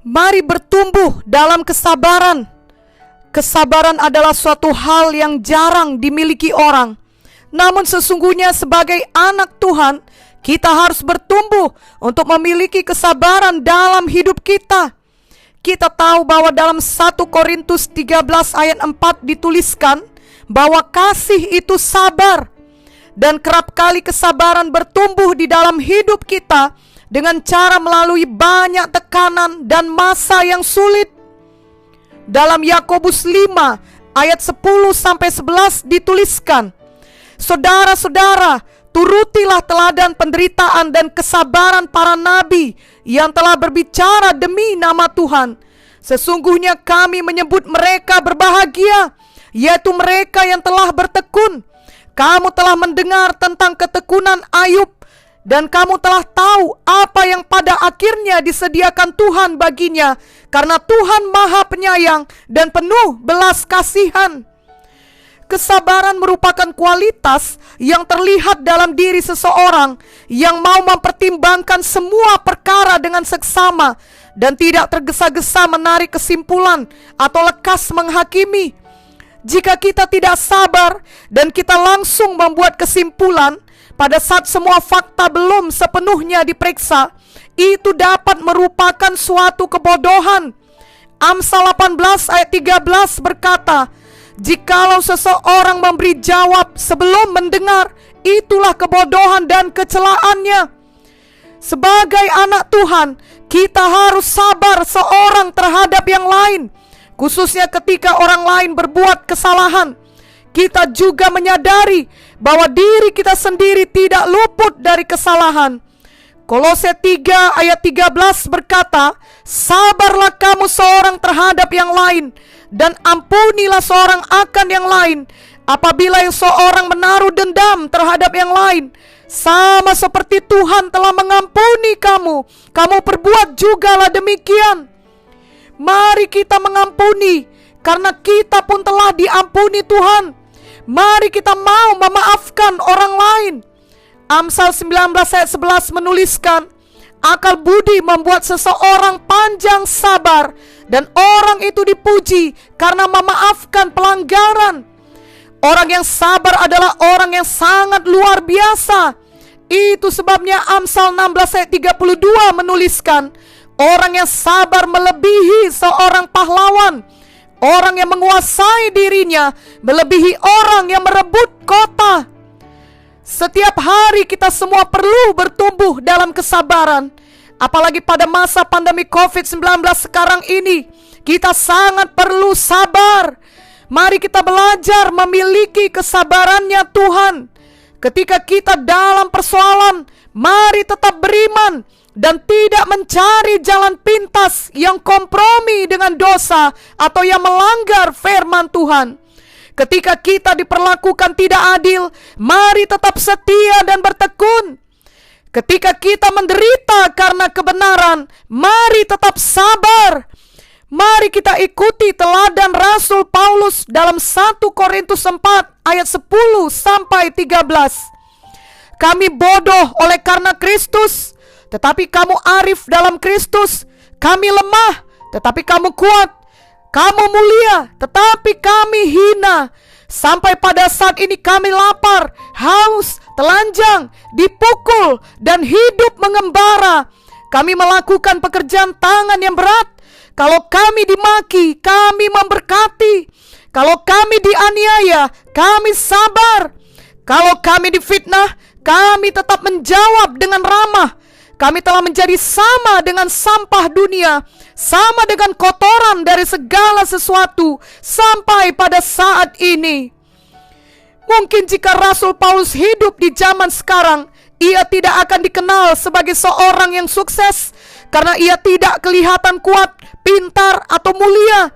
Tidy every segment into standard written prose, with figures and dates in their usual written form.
Mari bertumbuh dalam kesabaran. Kesabaran adalah suatu hal yang jarang dimiliki orang. Namun sesungguhnya sebagai anak Tuhan, kita harus bertumbuh untuk memiliki kesabaran dalam hidup kita. Kita tahu bahwa dalam 1 Korintus 13 ayat 4 dituliskan bahwa kasih itu sabar. Dan kerap kali kesabaran bertumbuh di dalam hidup kita dengan cara melalui banyak tekanan dan masa yang sulit. Dalam Yakobus 5 ayat 10-11 dituliskan, "Saudara-saudara, turutilah teladan penderitaan dan kesabaran para nabi yang telah berbicara demi nama Tuhan. Sesungguhnya kami menyebut mereka berbahagia, yaitu mereka yang telah bertekun. Kamu telah mendengar tentang ketekunan Ayub, dan kamu telah tahu apa yang pada akhirnya disediakan Tuhan baginya, karena Tuhan Maha Penyayang dan penuh belas kasihan." Kesabaran merupakan kualitas yang terlihat dalam diri seseorang yang mau mempertimbangkan semua perkara dengan seksama dan tidak tergesa-gesa menarik kesimpulan atau lekas menghakimi. Jika kita tidak sabar dan kita langsung membuat kesimpulan pada saat semua fakta belum sepenuhnya diperiksa, itu dapat merupakan suatu kebodohan. Amsal 18 ayat 13 berkata, "Jikalau seseorang memberi jawab sebelum mendengar, itulah kebodohan dan kecelaannya." Sebagai anak Tuhan, kita harus sabar seorang terhadap yang lain, khususnya ketika orang lain berbuat kesalahan. Kita juga menyadari bahwa diri kita sendiri tidak luput dari kesalahan. Kolose 3 ayat 13 berkata, "Sabarlah kamu seorang terhadap yang lain, dan ampunilah seorang akan yang lain. Apabila yang seorang menaruh dendam terhadap yang lain, sama seperti Tuhan telah mengampuni kamu, kamu perbuat jugalah demikian." Mari kita mengampuni, karena kita pun telah diampuni Tuhan. Mari kita mau memaafkan orang lain. Amsal 19 ayat 11 menuliskan, "Akal budi membuat seseorang panjang sabar, dan orang itu dipuji karena memaafkan pelanggaran." Orang yang sabar adalah orang yang sangat luar biasa. Itu sebabnya Amsal 16 ayat 32 menuliskan, "Orang yang sabar melebihi seorang pahlawan. Orang yang menguasai dirinya melebihi orang yang merebut kota." Setiap hari kita semua perlu bertumbuh dalam kesabaran. Apalagi pada masa pandemi COVID-19 sekarang ini, kita sangat perlu sabar. Mari kita belajar memiliki kesabarannya Tuhan. Ketika kita dalam persoalan, mari tetap beriman dan tidak mencari jalan pintas yang kompromi dengan dosa atau yang melanggar firman Tuhan. Ketika kita diperlakukan tidak adil, mari tetap setia dan bertekun. Ketika kita menderita karena kebenaran, mari tetap sabar. Mari kita ikuti teladan Rasul Paulus dalam 1 Korintus 4 ayat 10-13. "Kami bodoh oleh karena Kristus, tetapi kamu arif dalam Kristus. Kami lemah, tetapi kamu kuat. Kamu mulia, tetapi kami hina. Sampai pada saat ini kami lapar, haus, telanjang, dipukul, dan hidup mengembara. Kami melakukan pekerjaan tangan yang berat. Kalau kami dimaki, kami memberkati. Kalau kami dianiaya, kami sabar. Kalau kami difitnah, kami tetap menjawab dengan ramah. Kami telah menjadi sama dengan sampah dunia, sama dengan kotoran dari segala sesuatu sampai pada saat ini." Mungkin jika Rasul Paulus hidup di zaman sekarang, ia tidak akan dikenal sebagai seorang yang sukses karena ia tidak kelihatan kuat, pintar, atau mulia.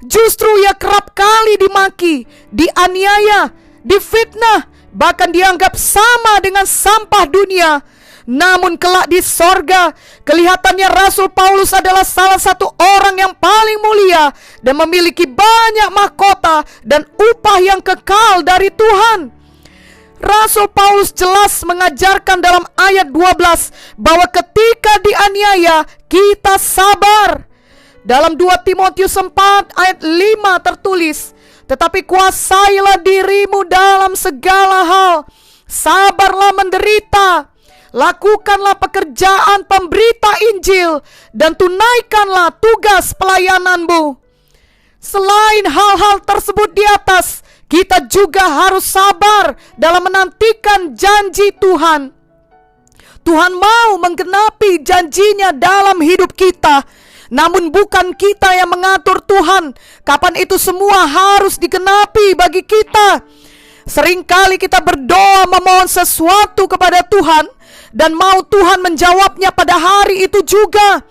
Justru ia kerap kali dimaki, dianiaya, difitnah, bahkan dianggap sama dengan sampah dunia. Namun kelak di sorga, kelihatannya Rasul Paulus adalah salah satu orang yang paling mulia dan memiliki banyak mahkota dan upah yang kekal dari Tuhan. Rasul Paulus jelas mengajarkan dalam ayat 12 bahwa ketika dianiaya, kita sabar. Dalam 2 Timotius 4 ayat 5 tertulis, tetapi kuasailah dirimu dalam segala hal, sabarlah menderita, lakukanlah pekerjaan pemberita Injil, dan tunaikanlah tugas pelayananmu. Selain hal-hal tersebut di atas, kita juga harus sabar dalam menantikan janji Tuhan. Tuhan mau menggenapi janjinya dalam hidup kita, namun bukan kita yang mengatur Tuhan kapan itu semua harus digenapi bagi kita. Seringkali kita berdoa memohon sesuatu kepada Tuhan dan mau Tuhan menjawabnya pada hari itu juga.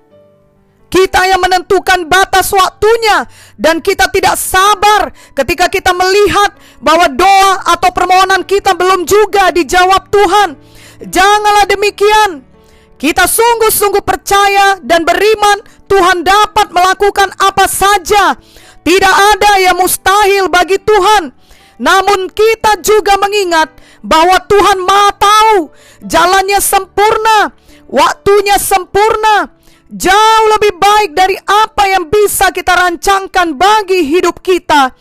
Kita yang menentukan batas waktunya, dan kita tidak sabar ketika kita melihat bahwa doa atau permohonan kita belum juga dijawab Tuhan. Janganlah demikian. Kita sungguh-sungguh percaya dan beriman Tuhan dapat melakukan apa saja. Tidak ada yang mustahil bagi Tuhan. Namun kita juga mengingat bahwa Tuhan Maha tahu, jalannya sempurna, waktunya sempurna, jauh lebih baik dari apa yang bisa kita rancangkan bagi hidup kita.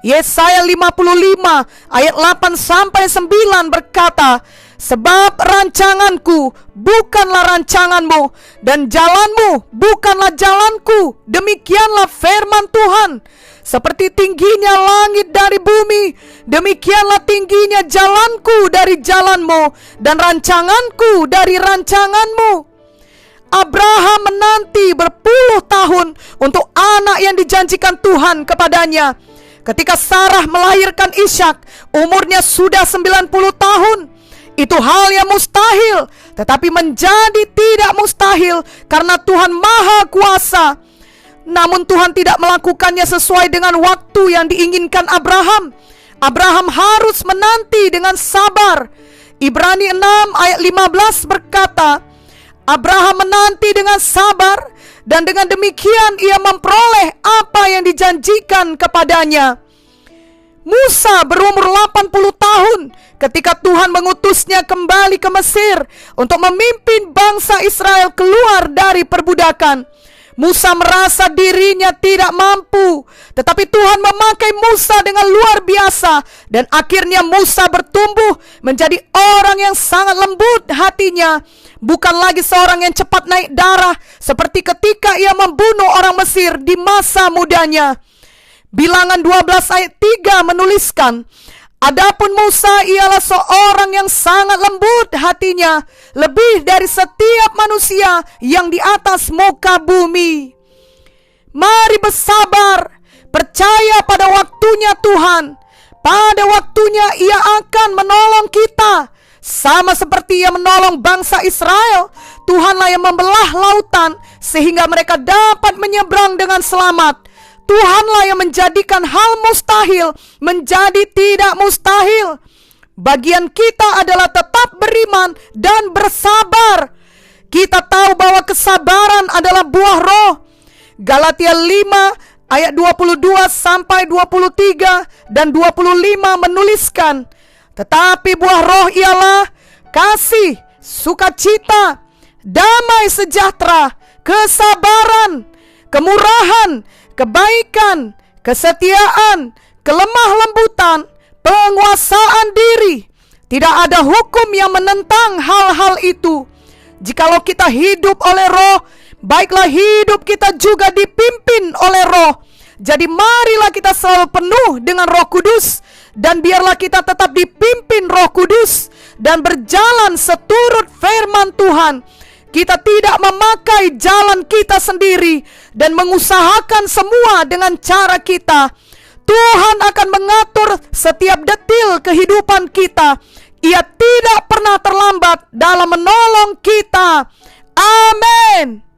Yesaya 55 ayat 8-9 berkata, sebab rancanganku bukanlah rancanganmu, dan jalanmu bukanlah jalanku. Demikianlah firman Tuhan. Seperti tingginya langit dari bumi, demikianlah tingginya jalanku dari jalanmu, dan rancanganku dari rancanganmu. Abraham menanti berpuluh tahun untuk anak yang dijanjikan Tuhan kepadanya. Ketika Sarah melahirkan Ishak, umurnya sudah 90 tahun. Itu hal yang mustahil, tetapi menjadi tidak mustahil karena Tuhan Maha Kuasa. Namun Tuhan tidak melakukannya sesuai dengan waktu yang diinginkan Abraham. Abraham harus menanti dengan sabar. Ibrani 6 ayat 15 berkata, Abraham menanti dengan sabar, dan dengan demikian ia memperoleh apa yang dijanjikan kepadanya. Musa berumur 80 tahun ketika Tuhan mengutusnya kembali ke Mesir untuk memimpin bangsa Israel keluar dari perbudakan. Musa merasa dirinya tidak mampu, tetapi Tuhan memakai Musa dengan luar biasa, dan akhirnya Musa bertumbuh menjadi orang yang sangat lembut hatinya. Bukan lagi seorang yang cepat naik darah seperti ketika ia membunuh orang Mesir di masa mudanya. Bilangan 12 ayat 3 menuliskan, adapun Musa ialah seorang yang sangat lembut hatinya, lebih dari setiap manusia yang di atas muka bumi. Mari bersabar, percaya pada waktunya Tuhan. Pada waktunya ia akan menolong kita. Sama seperti ia menolong bangsa Israel, Tuhanlah yang membelah lautan sehingga mereka dapat menyeberang dengan selamat. Tuhanlah yang menjadikan hal mustahil menjadi tidak mustahil. Bagian kita adalah tetap beriman dan bersabar. Kita tahu bahwa kesabaran adalah buah roh. Galatia 5 ayat 22-23 dan 25 menuliskan, tetapi buah roh ialah kasih, sukacita, damai sejahtera, kesabaran, kemurahan, kebaikan, kesetiaan, kelemah lembutan, penguasaan diri. Tidak ada hukum yang menentang hal-hal itu. Jikalau kita hidup oleh roh, baiklah hidup kita juga dipimpin oleh roh. Jadi marilah kita selalu penuh dengan Roh Kudus, dan biarlah kita tetap dipimpin Roh Kudus dan berjalan seturut firman Tuhan. Kita tidak memakai jalan kita sendiri dan mengusahakan semua dengan cara kita. Tuhan akan mengatur setiap detil kehidupan kita. Ia tidak pernah terlambat dalam menolong kita. Amin.